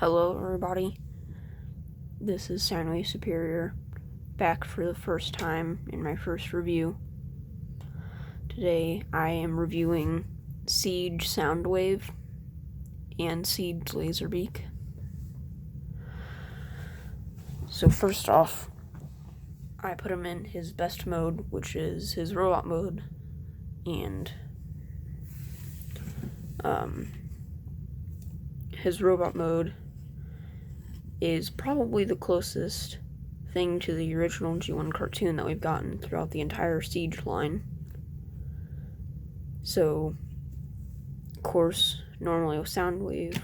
Hello everybody, this is Soundwave Superior, back for the first time in my first review. Today I am reviewing Seige Soundwave and Seige Laserbeak. So first off, I put him in his best mode, which is his robot mode, and his robot mode is probably the closest thing to the original G1 cartoon that we've gotten throughout the entire Seige line. So, of course, normally with Soundwave,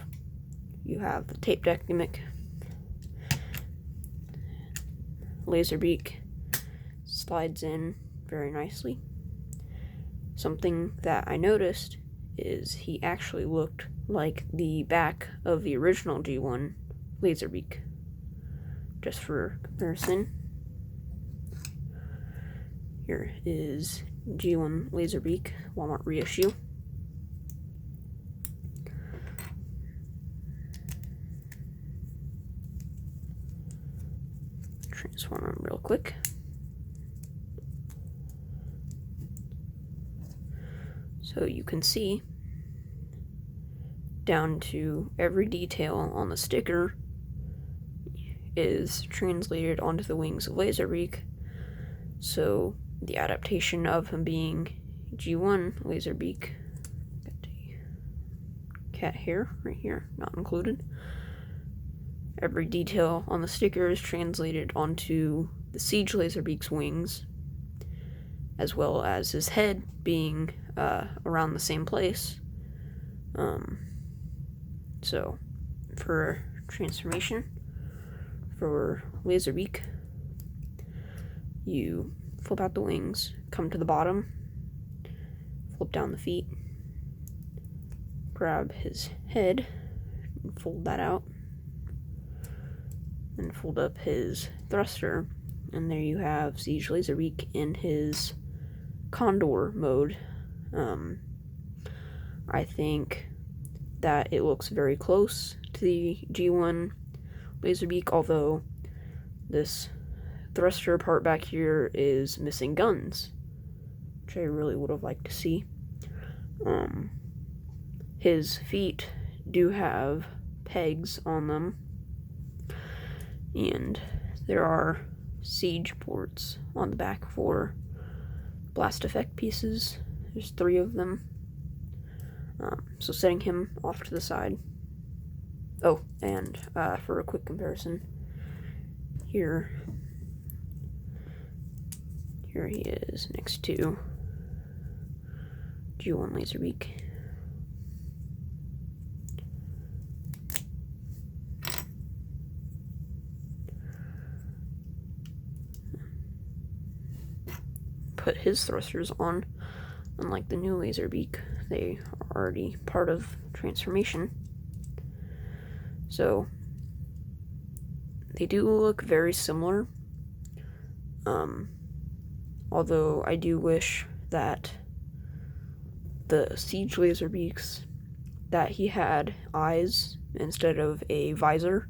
you have the tape deck gimmick. Laserbeak slides in very nicely. Something that I noticed is he actually looked like the back of the original G1 Laserbeak. Just for comparison, here is G1 Laserbeak Walmart reissue. Transform him real quick. So you can see down to every detail on the sticker is translated onto the wings of Laserbeak. So the adaptation of him being G1 Laserbeak, got a cat hair right here, not included. Every detail on the sticker is translated onto the Seige Laserbeak's wings, as well as his head being around the same place. So for transformation for Laserbeak, you flip out the wings, come to the bottom, flip down the feet, grab his head, and fold that out, and fold up his thruster, and there you have Seige Laserbeak in his Condor mode. I think that it looks very close to the G1 Laserbeak, although this thruster part back here is missing guns, which I really would have liked to see. His feet do have pegs on them, and there are Seige ports on the back for blast effect pieces. There's 3 of them. So setting him off to the side. Oh, and for a quick comparison, here he is next to G1 Laserbeak. Put his thrusters on. Unlike the new Laserbeak, they are already part of transformation. So they do look very similar. Although I do wish that the Seige Laserbeaks, that he had eyes instead of a visor.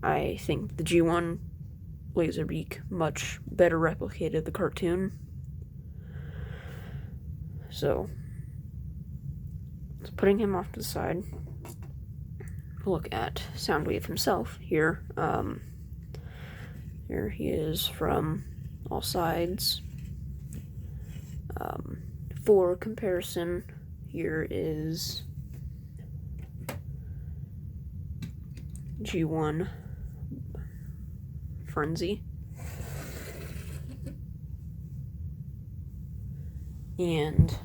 I think the G1 Laserbeak much better replicated the cartoon. So putting him off to the side, look at Soundwave himself here. Here he is from all sides. For comparison, here is G1 Frenzy. And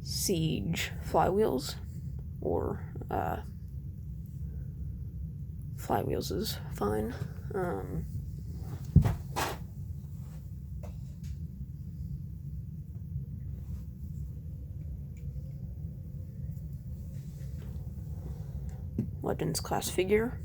Seige Flywheels, or Flywheels is fine. Legends class figure.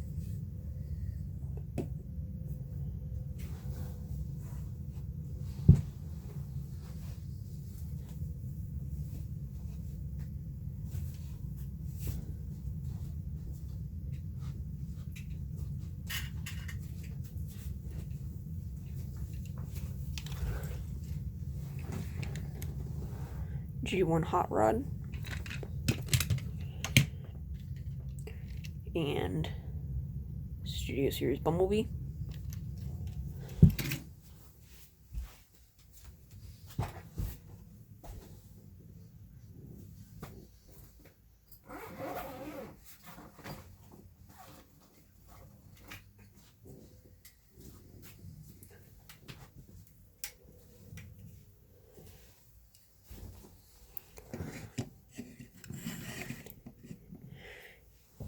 G1 hot rod, and Studio Series Bumblebee.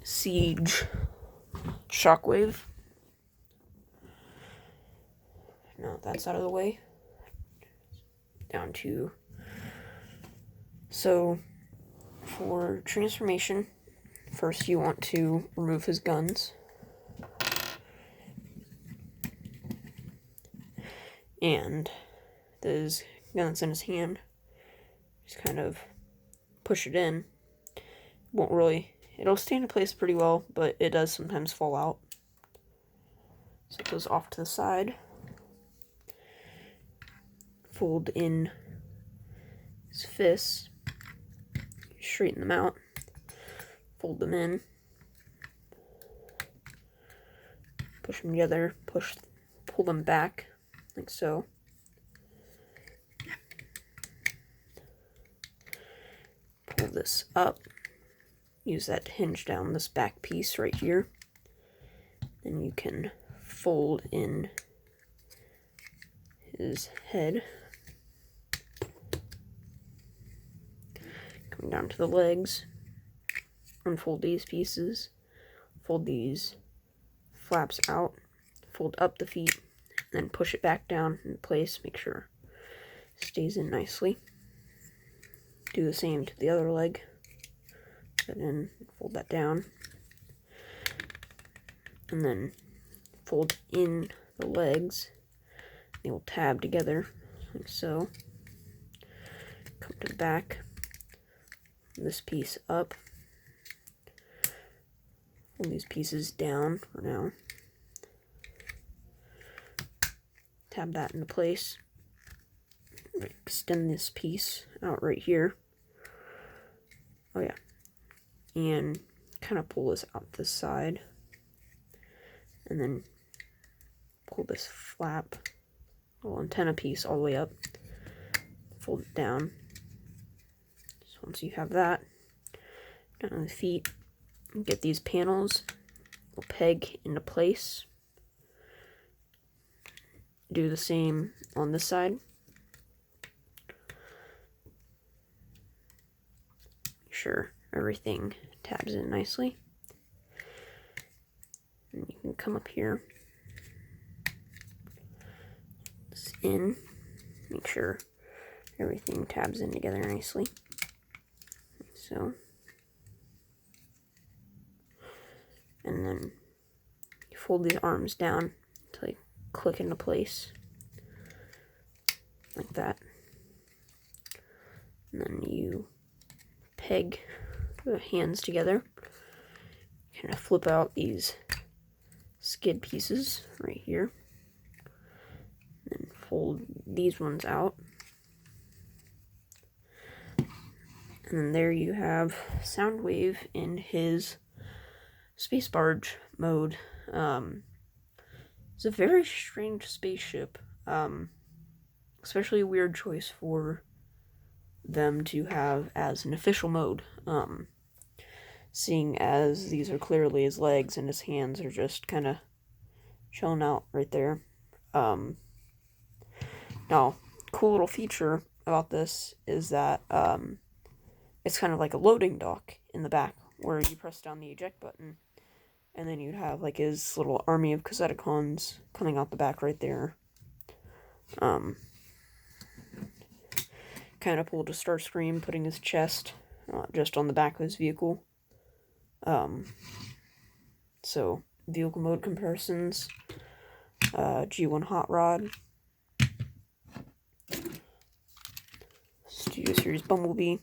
Seige Shockwave. Now that's out of the way. Down to, so for transformation, first you want to remove his guns. And those guns in his hand, just kind of push it in. Won't really, it'll stay in place pretty well, but it does sometimes fall out. So it goes off to the side. Fold in his fists, straighten them out, fold them in, push them together, pull them back, like so. Pull this up, use that to hinge down this back piece right here. Then you can fold in his head. Coming down to the legs, unfold these pieces, fold these flaps out, fold up the feet, and then push it back down in place, make sure it stays in nicely. Do the same to the other leg, put that in, fold that down, and then fold in the legs. They will tab together, like so. Come to the back, this piece up, fold these pieces down for now, tab that into place, extend this piece out right here, oh yeah, and kind of pull this out this side, and then pull this flap, little antenna piece all the way up, fold it down. So once you have that, down on the feet, get these panels, will peg into place. Do the same on this side. Make sure everything tabs in nicely. And you can come up here, this in, make sure everything tabs in together nicely. So, and then you fold these arms down until they click into place, like that. And then you peg the hands together, kind of flip out these skid pieces right here, and fold these ones out. And then there you have Soundwave in his space barge mode. It's a very strange spaceship, especially a weird choice for them to have as an official mode, seeing as these are clearly his legs and his hands are just kind of chilling out right there. Now, cool little feature about this is that it's kind of like a loading dock in the back where you press down the eject button, and then you'd have like his little army of Cassetticons coming out the back right there. Kind of pulled a Starscream, putting his chest just on the back of his vehicle. So, vehicle mode comparisons. G1 Hot Rod. Studio Series Bumblebee.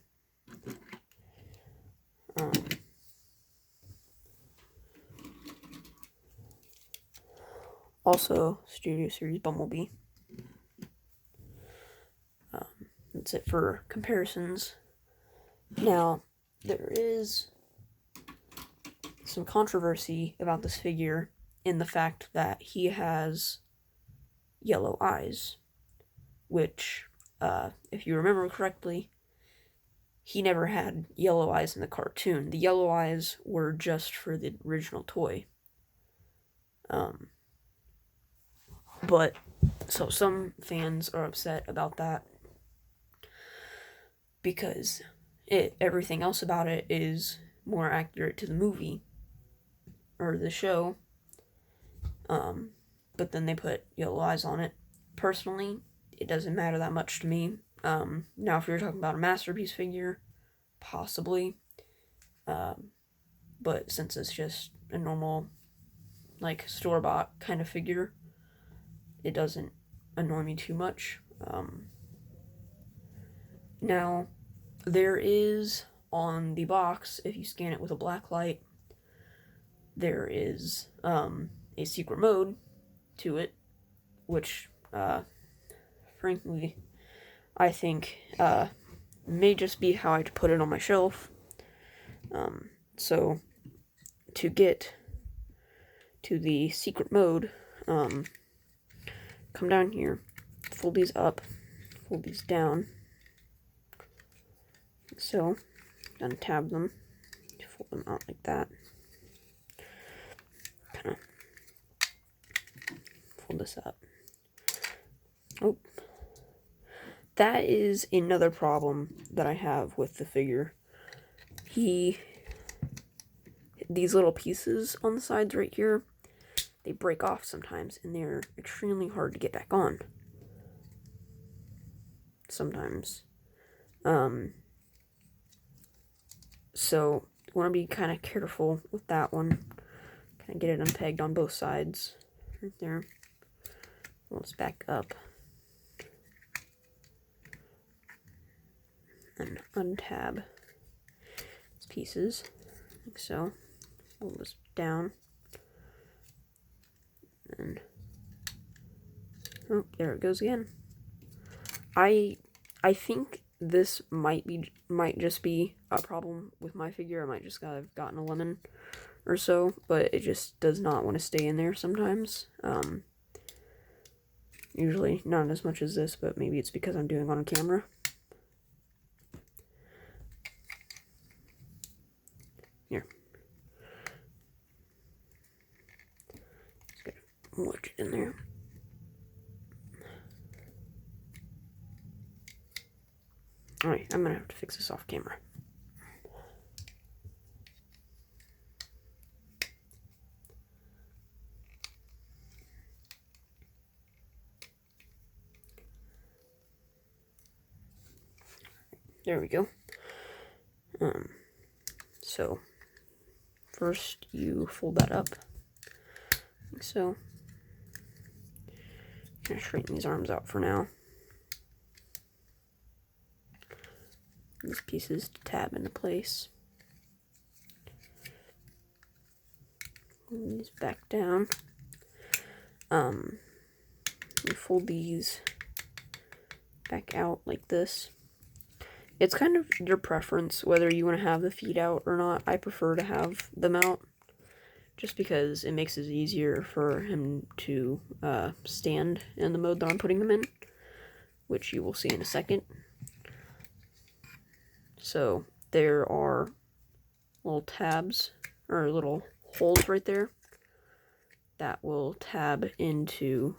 Also, Studio Series Bumblebee. That's it for comparisons. Now, there is some controversy about this figure in the fact that he has yellow eyes, which, if you remember correctly, he never had yellow eyes in the cartoon. The yellow eyes were just for the original toy. But, so some fans are upset about that because everything else about it is more accurate to the movie or the show. But then they put yellow eyes on it. Personally, it doesn't matter that much to me. Now, if you're talking about a masterpiece figure, possibly. But since it's just a normal, like, store-bought kind of figure, it doesn't annoy me too much. Now, there is, on the box, if you scan it with a black light, there is a secret mode to it, which, frankly, I think may just be how I put it on my shelf. So, to get to the secret mode, come down here, fold these up, fold these down, so, untab them, fold them out like that, kind of fold this up. Oh, that is another problem that I have with the figure. These little pieces on the sides right here, they break off sometimes, and they're extremely hard to get back on. Sometimes. So, you want to be kind of careful with that one. Kind of get it unpegged on both sides. Right there. Let's back up. And untab these pieces. Like so. Hold this down. And oh, there it goes again. I think this might just be a problem with my figure. I might just have gotten a lemon or so, but it just does not want to stay in there sometimes. Usually not as much as this, but maybe it's because I'm doing it on camera. Here. Just gotta wedge it in there. Alright, I'm gonna have to fix this off camera. There we go. So, first you fold that up, like so. I'm gonna straighten these arms out for now. These pieces to tab into place. Move these back down. You fold these back out like this. It's kind of your preference whether you want to have the feet out or not. I prefer to have them out just because it makes it easier for him to stand in the mode that I'm putting them in, which you will see in a second. So there are little tabs, or little holes right there, that will tab into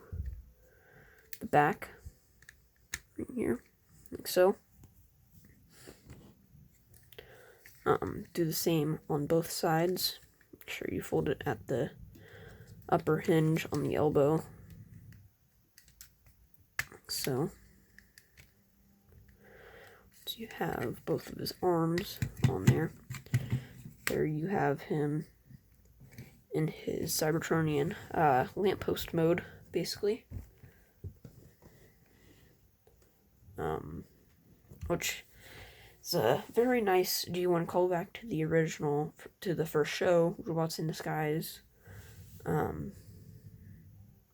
the back, right here, like so. Do the same on both sides. Make sure you fold it at the upper hinge on the elbow, like so. So you have both of his arms on there. There you have him in his Cybertronian lamppost mode, basically. Which is a very nice G1 callback to the original, to the first show, Robots in Disguise,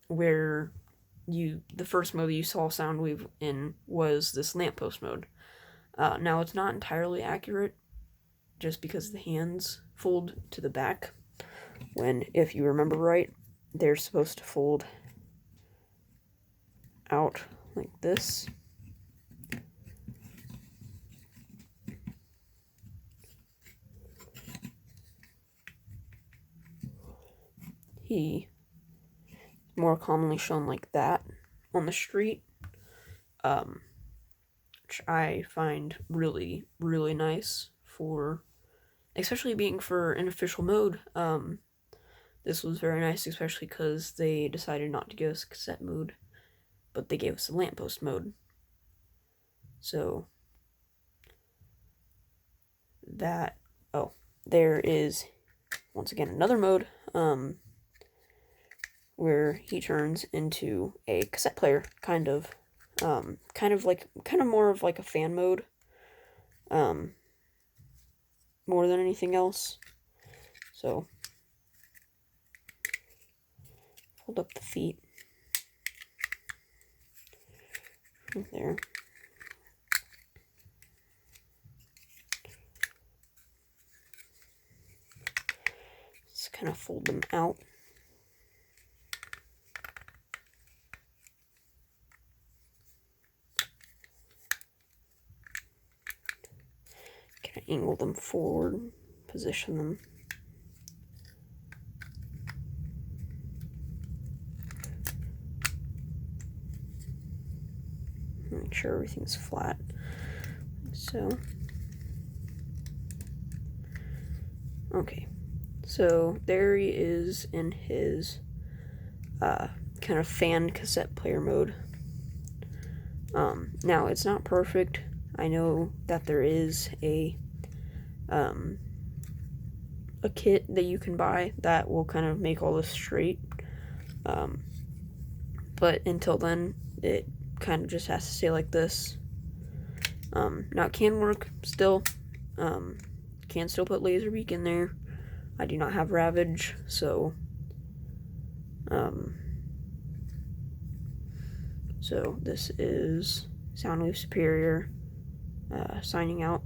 where the first mode you saw Soundwave in was this lamppost mode. Now it's not entirely accurate, just because the hands fold to the back, when, if you remember right, they're supposed to fold out like this. He is more commonly shown like that on the street, which I find really, really nice for, especially being for an official mode. This was very nice, especially because they decided not to give us cassette mode, but they gave us a lamppost mode. So that, oh, there is once again another mode, where he turns into a cassette player, kind of more of like a fan mode, more than anything else. So hold up the feet right there. Just kind of fold them out. Kind of angle them forward, position them. Make sure everything's flat. So, okay. So there he is in his kind of fan cassette player mode. Now it's not perfect. I know that there is a kit that you can buy that will kind of make all this straight. But until then, it kind of just has to stay like this. Now it can work still. Can still put Laserbeak in there. I do not have Ravage, so so this is Soundwave Superior signing out.